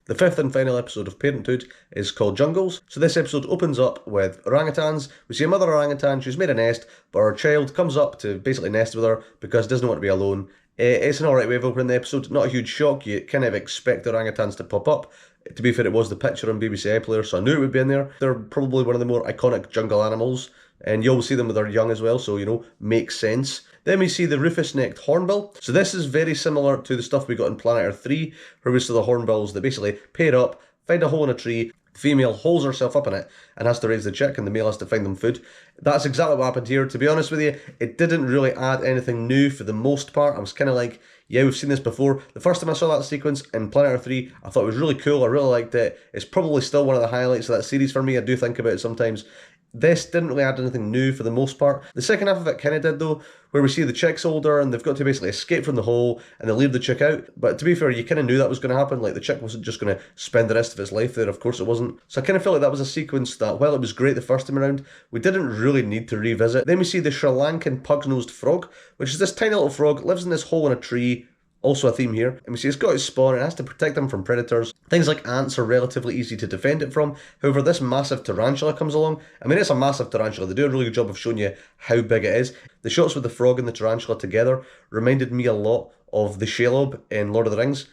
The fifth and final episode of Parenthood is called Jungles. So this episode opens up with orangutans. We see a mother orangutan, she's made a nest, but her child comes up to basically nest with her because doesn't want to be alone. It's an alright way of opening the episode, not a huge shock, you kind of expect the orangutans to pop up. To be fair, it was the picture on BBC iPlayer, so I knew it would be in there. They're probably one of the more iconic jungle animals, and you'll see them with their young as well, so, makes sense. Then we see the rufous-necked hornbill. So this is very similar to the stuff we got in Planet Earth 3, where we saw the hornbills that basically pair up, find a hole in a tree, the female holes herself up in it and has to raise the chick, and the male has to find them food. That's exactly what happened here. To be honest with you, it didn't really add anything new for the most part. I was kind of like, yeah, we've seen this before. The first time I saw that sequence in Planet Earth 3, I thought it was really cool. I really liked it. It's probably still one of the highlights of that series for me. I do think about it sometimes. This didn't really add anything new for the most part. The second half of it kind of did though, where we see the chick's older and they've got to basically escape from the hole and they leave the chick out. But to be fair, you kind of knew that was going to happen. Like, the chick wasn't just going to spend the rest of its life there. Of course it wasn't. So I kind of felt like that was a sequence that, while it was great the first time around, we didn't really need to revisit. Then we see the Sri Lankan pug-nosed frog, which is this tiny little frog, lives in this hole in a tree. Also a theme here. And we see it's got its spawn and it has to protect them from predators. Things like ants are relatively easy to defend it from. However, this massive tarantula comes along. I mean, it's a massive tarantula. They do a really good job of showing you how big it is. The shots with the frog and the tarantula together reminded me a lot of the Shelob in Lord of the Rings.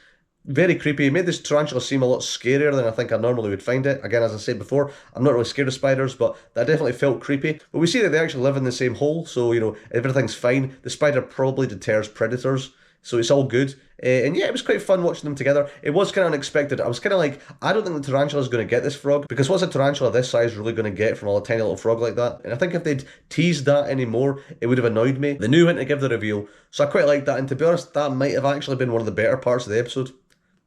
Very creepy. It made this tarantula seem a lot scarier than I think I normally would find it. Again, as I said before, I'm not really scared of spiders, but that definitely felt creepy. But we see that they actually live in the same hole, so, everything's fine. The spider probably deters predators, so it's all good. And yeah, it was quite fun watching them together. It was kind of unexpected. I was kind of like, I don't think the tarantula is going to get this frog, because what's a tarantula this size really going to get from a tiny little frog like that? And I think if they'd teased that anymore, it would have annoyed me. They knew when to give the reveal, so I quite liked that. And to be honest, that might have actually been one of the better parts of the episode,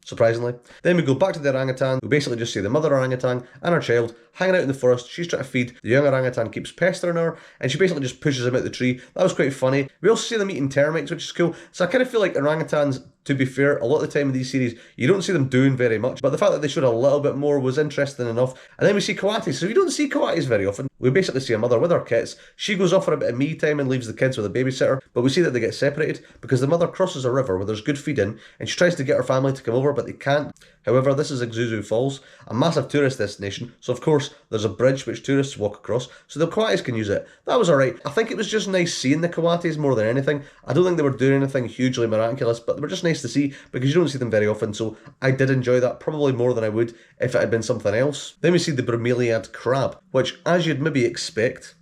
surprisingly. Then we go back to the orangutan. We basically just see the mother orangutan and her child hanging out in the forest. She's trying to feed. The young orangutan keeps pestering her, and she basically just pushes him out the tree. That was quite funny. We also see them eating termites, which is cool. So I kind of feel like orangutans, to be fair, a lot of the time in these series, you don't see them doing very much, but the fact that they showed a little bit more was interesting enough. And then we see coatis. So we don't see coatis very often. We basically see a mother with her kits. She goes off for a bit of me time and leaves the kids with a babysitter, but we see that they get separated because the mother crosses a river where there's good feeding, and she tries to get her family to come over, but they can't. However, this is Ixuzu Falls, a massive tourist destination, so of course there's a bridge which tourists walk across, so the coatis can use it. That was alright. I think it was just nice seeing the coatis more than anything. I don't think they were doing anything hugely miraculous, but they were just nice to see because you don't see them very often, so I did enjoy that probably more than I would if it had been something else. Then we see the bromeliad crab, which, as you'd maybe expect,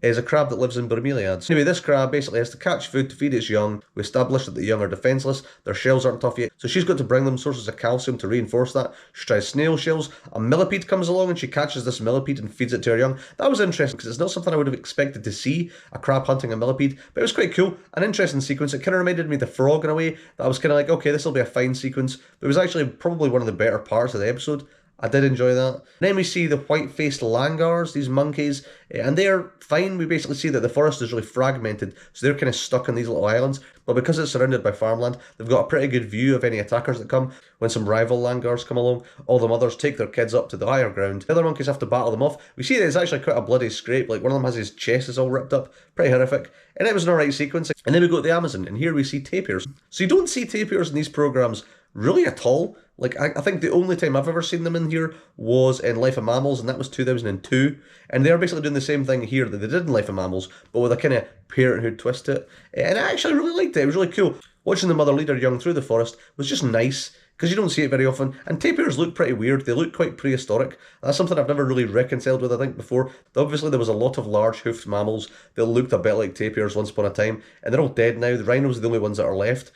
is a crab that lives in bromeliads. Anyway, this crab basically has to catch food to feed its young. We established that the young are defenceless, their shells aren't tough yet, so she's got to bring them sources of calcium to reinforce that. She tries snail shells, a millipede comes along and she catches this millipede and feeds it to her young. That was interesting because it's not something I would have expected to see, a crab hunting a millipede, but it was quite cool, an interesting sequence. It kind of reminded me of the frog in a way, that I was kind of like, okay, this will be a fine sequence, but it was actually probably one of the better parts of the episode. I did enjoy that. And then we see the white-faced langurs, these monkeys, and they're fine. We basically see that the forest is really fragmented, so they're kind of stuck in these little islands. But because it's surrounded by farmland, they've got a pretty good view of any attackers that come. When some rival langurs come along, all the mothers take their kids up to the higher ground. The other monkeys have to battle them off. We see that it's actually quite a bloody scrape. Like, one of them has his chest is all ripped up. Pretty horrific. And it was an alright sequence. And then we go to the Amazon, and here we see tapirs. So you don't see tapirs in these programmes really at all. Like, I think the only time I've ever seen them in here was in Life of Mammals, and that was 2002. And they're basically doing the same thing here that they did in Life of Mammals, but with a kind of Parenthood twist to it. And I actually really liked it. It was really cool. Watching the mother lead her young through the forest was just nice, because you don't see it very often. And tapirs look pretty weird. They look quite prehistoric. That's something I've never really reconciled with, I think, before. Obviously, there was a lot of large hoofed mammals that looked a bit like tapirs once upon a time, and they're all dead now. The rhinos are the only ones that are left.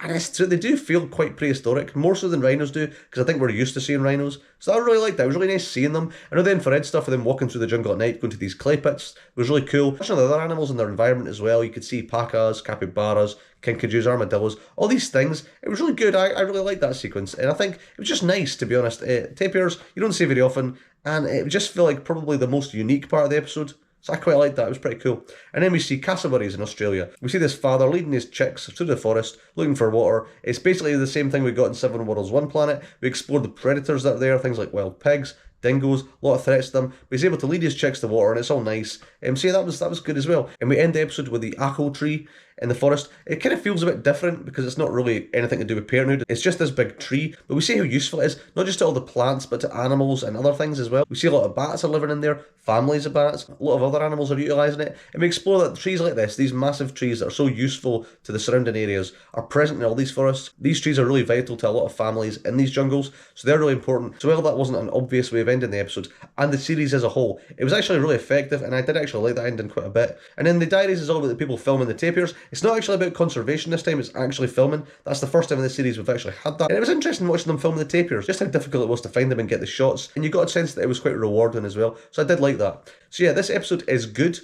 And it's true, they do feel quite prehistoric, more so than rhinos do, because I think we're used to seeing rhinos. So I really liked that. It was really nice seeing them. I know the infrared stuff of them walking through the jungle at night, going to these clay pits, was really cool. Watching the other animals in their environment as well, you could see pacas, capybaras, kinkajous, armadillos, all these things. It was really good. I really liked that sequence, and I think it was just nice, to be honest. Tapirs, you don't see very often, and it just felt like probably the most unique part of the episode. So I quite liked that, it was pretty cool. And then we see cassowaries in Australia. We see this father leading his chicks through the forest, looking for water. It's basically the same thing we got in Seven Worlds, One Planet. We explored the predators that are there, things like wild pigs, dingoes, a lot of threats to them, but he's able to lead his chicks to water, and it's all nice. So yeah, that was good as well. And we end the episode with the apple tree in the forest. It kind of feels a bit different because it's not really anything to do with Parenthood. It's just this big tree, but we see how useful it is, not just to all the plants, but to animals and other things as well. We see a lot of bats are living in there, families of bats, a lot of other animals are utilising it, and we explore that trees like this, these massive trees that are so useful to the surrounding areas, are present in all these forests. These trees are really vital to a lot of families in these jungles, so they're really important. So while that wasn't an obvious way of ending the episode, and the series as a whole, it was actually really effective, and I did actually like that ending quite a bit. And then the diaries is all about the people filming the tapirs. It's not actually about conservation this time, it's actually filming. That's the first time in the series we've actually had that. And it was interesting watching them film the tapirs, just how difficult it was to find them and get the shots. And you got a sense that it was quite rewarding as well. So I did like that. So yeah, this episode is good.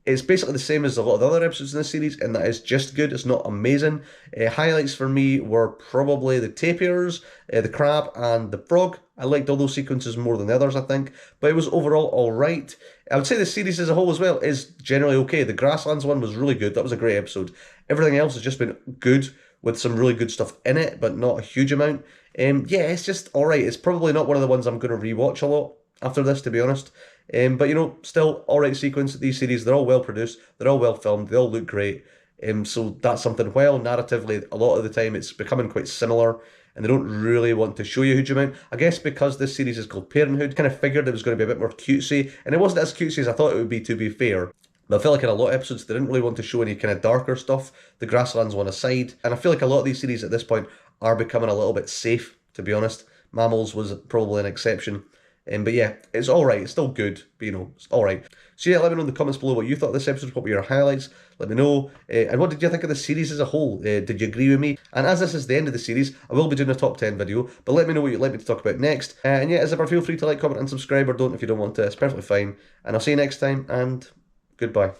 It's basically the same as a lot of the other episodes in this series, and that is just good. It's not amazing. Highlights for me were probably the tapirs, the crab, and the frog. I liked all those sequences more than the others, I think, but it was overall alright. I would say the series as a whole as well is generally okay. The Grasslands one was really good. That was a great episode. Everything else has just been good, with some really good stuff in it, but not a huge amount. Yeah, it's just alright. It's probably not one of the ones I'm going to rewatch a lot after this, to be honest. But you know, still alright sequence. These series, they're all well produced, they're all well filmed, they all look great. So that's something. While narratively, a lot of the time it's becoming quite similar, and they don't really want to show you a huge amount. I guess because this series is called Parenthood, kind of figured it was going to be a bit more cutesy, and it wasn't as cutesy as I thought it would be, to be fair. But I feel like in a lot of episodes, they didn't really want to show any kind of darker stuff, the Grasslands one aside. And I feel like a lot of these series at this point are becoming a little bit safe, to be honest. Mammals was probably an exception. But yeah, it's alright, it's still good, but you know, it's alright. So yeah, let me know in the comments below what you thought of this episode, what were your highlights, let me know. And what did you think of the series as a whole? Did you agree with me? And as this is the end of the series, I will be doing a top 10 video, but let me know what you'd like me to talk about next. And yeah, as ever, feel free to like, comment, and subscribe, or don't if you don't want to, it's perfectly fine. And I'll see you next time, and goodbye.